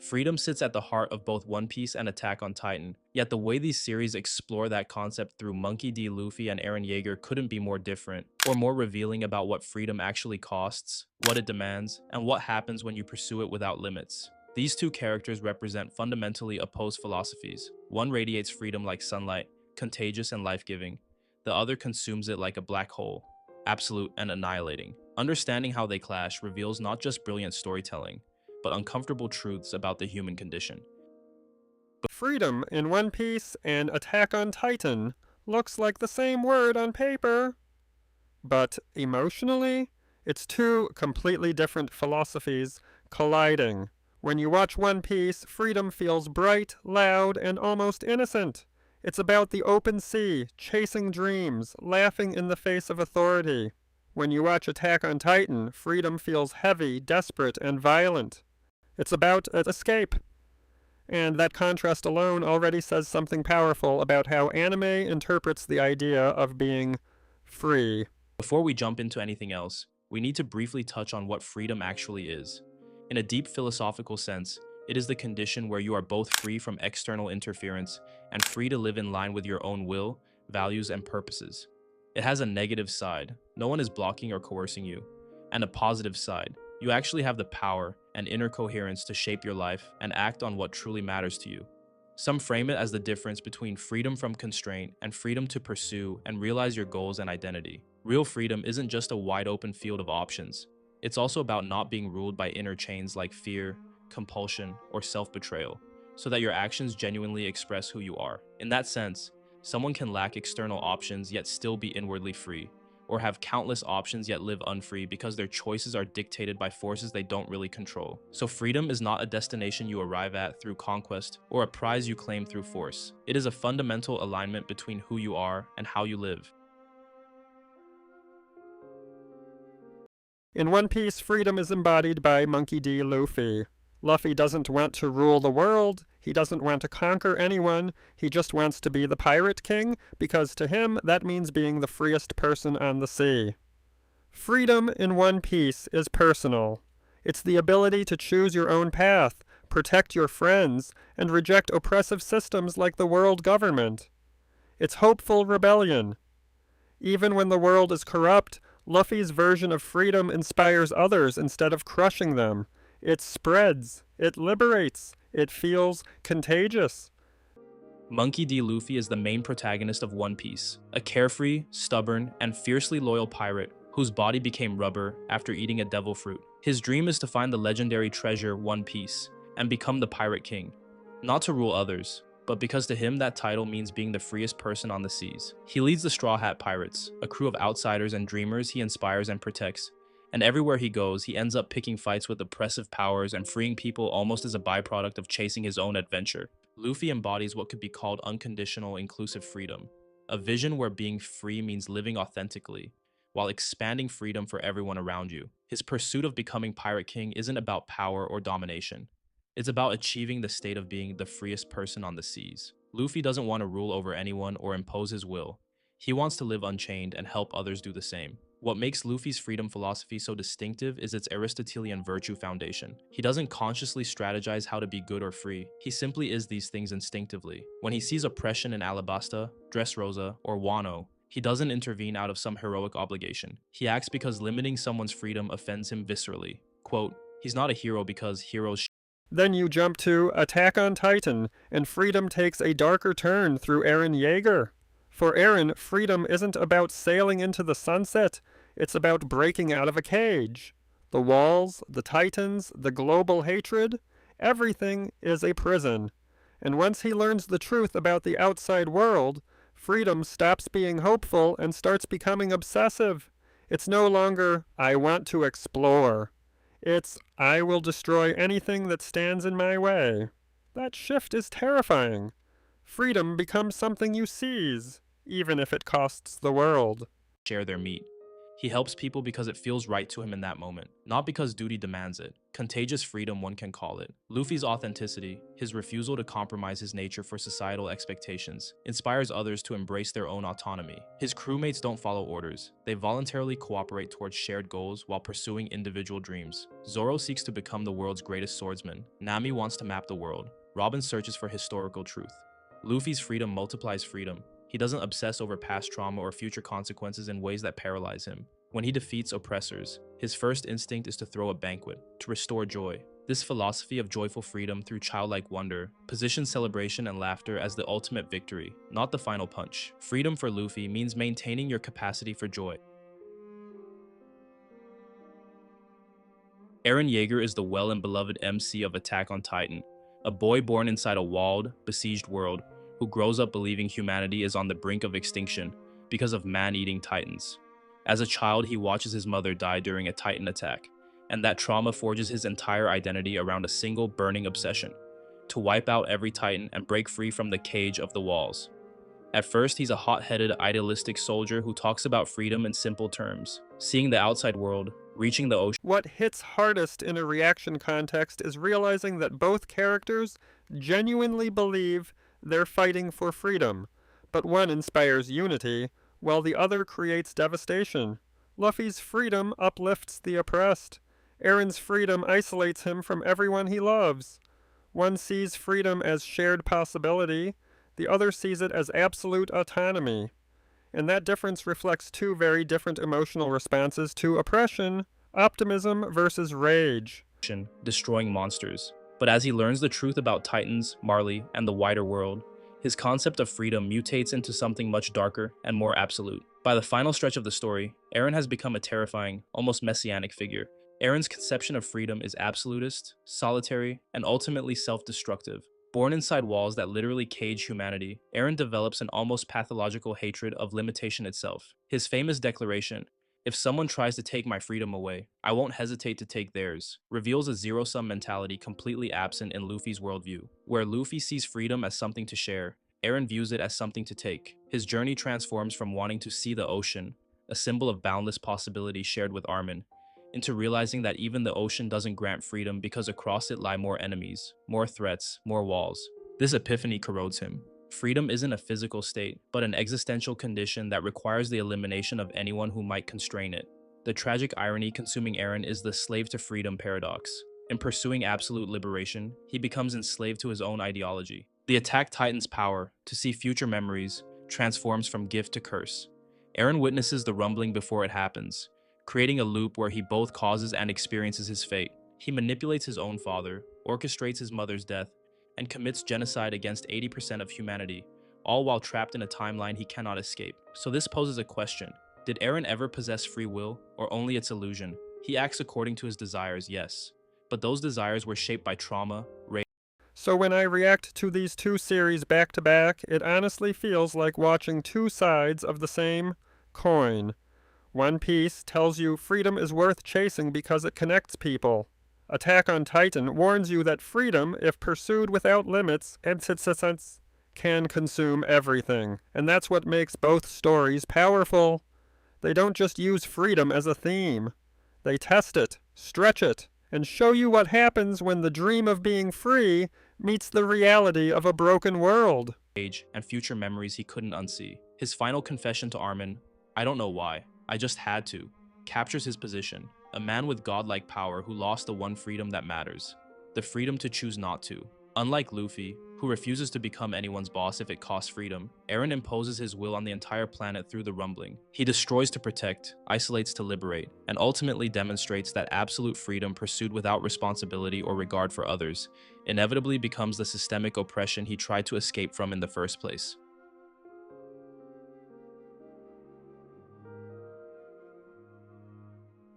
Freedom sits at the heart of both One Piece and Attack on Titan, yet the way these series explore that concept through Monkey D. Luffy and Eren Yeager couldn't be more different, or more revealing about what freedom actually costs, what it demands, and what happens when you pursue it without limits. These two characters represent fundamentally opposed philosophies. One radiates freedom like sunlight, contagious and life-giving. The other consumes it like a black hole, absolute and annihilating. Understanding how they clash reveals not just brilliant storytelling, but uncomfortable truths about the human condition. Freedom in One Piece and Attack on Titan looks like the same word on paper, but emotionally, it's two completely different philosophies colliding. When you watch One Piece, freedom feels bright, loud, and almost innocent. It's about the open sea, chasing dreams, laughing in the face of authority. When you watch Attack on Titan, freedom feels heavy, desperate, and violent. It's about escape. And that contrast alone already says something powerful about how anime interprets the idea of being free. Before we jump into anything else, we need to briefly touch on what freedom actually is. In a deep philosophical sense, it is the condition where you are both free from external interference and free to live in line with your own will, values, and purposes. It has a negative side. No one is blocking or coercing you. And a positive side. You actually have the power and inner coherence to shape your life and act on what truly matters to you. Some frame it as the difference between freedom from constraint and freedom to pursue and realize your goals and identity. Real freedom isn't just a wide open field of options. It's also about not being ruled by inner chains like fear, compulsion, or self-betrayal, so that your actions genuinely express who you are. In that sense, someone can lack external options yet still be inwardly free, or have countless options yet live unfree because their choices are dictated by forces they don't really control. So freedom is not a destination you arrive at through conquest or a prize you claim through force. It is a fundamental alignment between who you are and how you live. In One Piece, freedom is embodied by Monkey D. Luffy. Luffy doesn't want to rule the world, he doesn't want to conquer anyone, he just wants to be the Pirate King, because to him that means being the freest person on the sea. Freedom in One Piece is personal. It's the ability to choose your own path, protect your friends, and reject oppressive systems like the world government. It's hopeful rebellion. Even when the world is corrupt, Luffy's version of freedom inspires others instead of crushing them. It spreads, it liberates, it feels contagious. Monkey D. Luffy is the main protagonist of One Piece, a carefree, stubborn, and fiercely loyal pirate whose body became rubber after eating a devil fruit. His dream is to find the legendary treasure One Piece and become the Pirate King, not to rule others, but because to him that title means being the freest person on the seas. He leads the Straw Hat Pirates, a crew of outsiders and dreamers he inspires and protects. And everywhere he goes, he ends up picking fights with oppressive powers and freeing people almost as a byproduct of chasing his own adventure. Luffy embodies what could be called unconditional inclusive freedom, a vision where being free means living authentically, while expanding freedom for everyone around you. His pursuit of becoming Pirate King isn't about power or domination. It's about achieving the state of being the freest person on the seas. Luffy doesn't want to rule over anyone or impose his will. He wants to live unchained and help others do the same. What makes Luffy's freedom philosophy so distinctive is its Aristotelian virtue foundation. He doesn't consciously strategize how to be good or free. He simply is these things instinctively. When he sees oppression in Alabasta, Dressrosa, or Wano, he doesn't intervene out of some heroic obligation. He acts because limiting someone's freedom offends him viscerally. Quote, he's not a hero because heroes. Then you jump to Attack on Titan, and freedom takes a darker turn through Eren Yeager. For Eren, freedom isn't about sailing into the sunset, it's about breaking out of a cage. The walls, the titans, the global hatred, everything is a prison. And once he learns the truth about the outside world, freedom stops being hopeful and starts becoming obsessive. It's no longer, I want to explore. It's, I will destroy anything that stands in my way. That shift is terrifying. Freedom becomes something you seize, even if it costs the world. Share their meat. He helps people because it feels right to him in that moment, not because duty demands it. Contagious freedom, one can call it. Luffy's authenticity, his refusal to compromise his nature for societal expectations, inspires others to embrace their own autonomy. His crewmates don't follow orders. They voluntarily cooperate towards shared goals while pursuing individual dreams. Zoro seeks to become the world's greatest swordsman. Nami wants to map the world. Robin searches for historical truth. Luffy's freedom multiplies freedom. He doesn't obsess over past trauma or future consequences in ways that paralyze him. When he defeats oppressors, his first instinct is to throw a banquet, to restore joy. This philosophy of joyful freedom through childlike wonder positions celebration and laughter as the ultimate victory, not the final punch. Freedom for Luffy means maintaining your capacity for joy. Eren Yeager is the well and beloved MC of Attack on Titan, a boy born inside a walled, besieged world who grows up believing humanity is on the brink of extinction because of man-eating titans. As a child, he watches his mother die during a titan attack, and that trauma forges his entire identity around a single burning obsession: to wipe out every titan and break free from the cage of the walls. At first, he's a hot-headed, idealistic soldier who talks about freedom in simple terms, seeing the outside world, reaching the ocean. What hits hardest in a reaction context is realizing that both characters genuinely believe they're fighting for freedom, but one inspires unity, while the other creates devastation. Luffy's freedom uplifts the oppressed. Eren's freedom isolates him from everyone he loves. One sees freedom as shared possibility, the other sees it as absolute autonomy. And that difference reflects two very different emotional responses to oppression: optimism versus rage. Destroying monsters. But as he learns the truth about Titans, Marley, and the wider world, his concept of freedom mutates into something much darker and more absolute. By the final stretch of the story, Eren has become a terrifying, almost messianic figure. Eren's conception of freedom is absolutist, solitary, and ultimately self-destructive. Born inside walls that literally cage humanity, Eren develops an almost pathological hatred of limitation itself. His famous declaration, "If someone tries to take my freedom away, I won't hesitate to take theirs," reveals a zero-sum mentality completely absent in Luffy's worldview. Where Luffy sees freedom as something to share, Eren views it as something to take. His journey transforms from wanting to see the ocean, a symbol of boundless possibility shared with Armin, into realizing that even the ocean doesn't grant freedom because across it lie more enemies, more threats, more walls. This epiphany corrodes him. Freedom isn't a physical state, but an existential condition that requires the elimination of anyone who might constrain it. The tragic irony consuming Eren is the slave to freedom paradox. In pursuing absolute liberation, he becomes enslaved to his own ideology. The Attack Titan's power, to see future memories, transforms from gift to curse. Eren witnesses the rumbling before it happens, creating a loop where he both causes and experiences his fate. He manipulates his own father, orchestrates his mother's death, and commits genocide against 80% of humanity, all while trapped in a timeline he cannot escape. So this poses a question: did Eren ever possess free will, or only its illusion? He acts according to his desires, yes, but those desires were shaped by trauma, rage. So when I react to these two series back to back, it honestly feels like watching two sides of the same coin. One Piece tells you freedom is worth chasing because it connects people. Attack on Titan warns you that freedom, if pursued without limits, can consume everything. And that's what makes both stories powerful. They don't just use freedom as a theme. They test it, stretch it, and show you what happens when the dream of being free meets the reality of a broken world. And future memories he couldn't unsee. His final confession to Armin, "I don't know why, I just had to," captures his position. A man with godlike power who lost the one freedom that matters, the freedom to choose not to. Unlike Luffy, who refuses to become anyone's boss if it costs freedom, Eren imposes his will on the entire planet through the rumbling. He destroys to protect, isolates to liberate, and ultimately demonstrates that absolute freedom pursued without responsibility or regard for others inevitably becomes the systemic oppression he tried to escape from in the first place.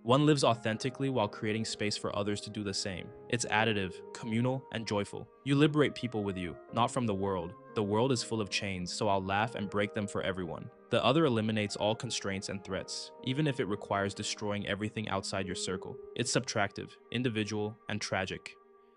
One lives authentically while creating space for others to do the same. It's additive, communal, and joyful. You liberate people with you, not from the world. The world is full of chains, so I'll laugh and break them for everyone. The other eliminates all constraints and threats, even if it requires destroying everything outside your circle. It's subtractive, individual, and tragic.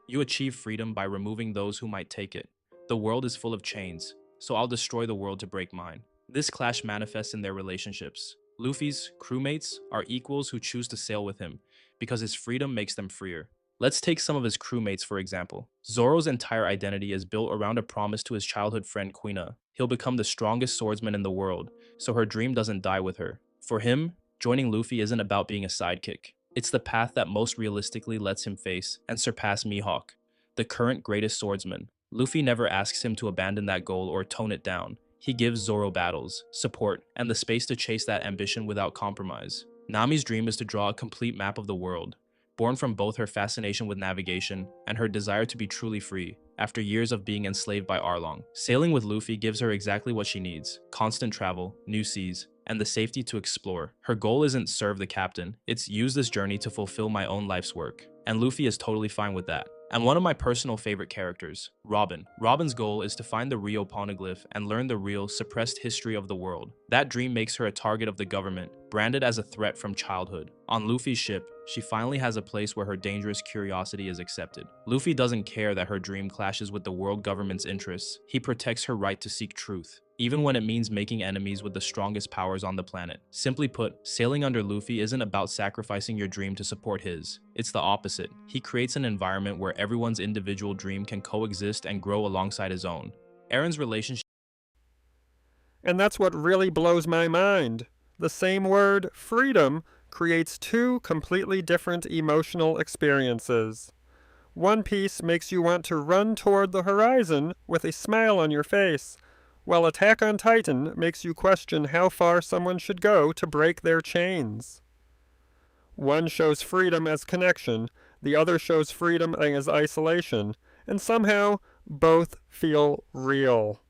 You achieve freedom by removing those who might take it. The world is full of chains, so I'll destroy the world to break mine. This clash manifests in their relationships. Luffy's crewmates are equals who choose to sail with him because his freedom makes them freer. Let's take some of his crewmates for example. Zoro's entire identity is built around a promise to his childhood friend Quina. He'll become the strongest swordsman in the world, so her dream doesn't die with her. For him, joining Luffy isn't about being a sidekick. It's the path that most realistically lets him face and surpass Mihawk, the current greatest swordsman. Luffy never asks him to abandon that goal or tone it down. He gives Zoro battles, support, and the space to chase that ambition without compromise. Nami's dream is to draw a complete map of the world, born from both her fascination with navigation and her desire to be truly free after years of being enslaved by Arlong. Sailing with Luffy gives her exactly what she needs: constant travel, new seas, and the safety to explore. Her goal isn't serve the captain, it's use this journey to fulfill my own life's work. And Luffy is totally fine with that. And one of my personal favorite characters, Robin. Robin's goal is to find the Rio poneglyph and learn the real, suppressed history of the world. That dream makes her a target of the government, branded as a threat from childhood. On Luffy's ship, she finally has a place where her dangerous curiosity is accepted. Luffy doesn't care that her dream clashes with the world government's interests. He protects her right to seek truth, even when it means making enemies with the strongest powers on the planet. Simply put, sailing under Luffy isn't about sacrificing your dream to support his. It's the opposite. He creates an environment where everyone's individual dream can coexist and grow alongside his own. Aaron's relationship. And that's what really blows my mind. The same word, freedom, creates two completely different emotional experiences. One Piece makes you want to run toward the horizon with a smile on your face, while Attack on Titan makes you question how far someone should go to break their chains. One shows freedom as connection, the other shows freedom as isolation, and somehow both feel real.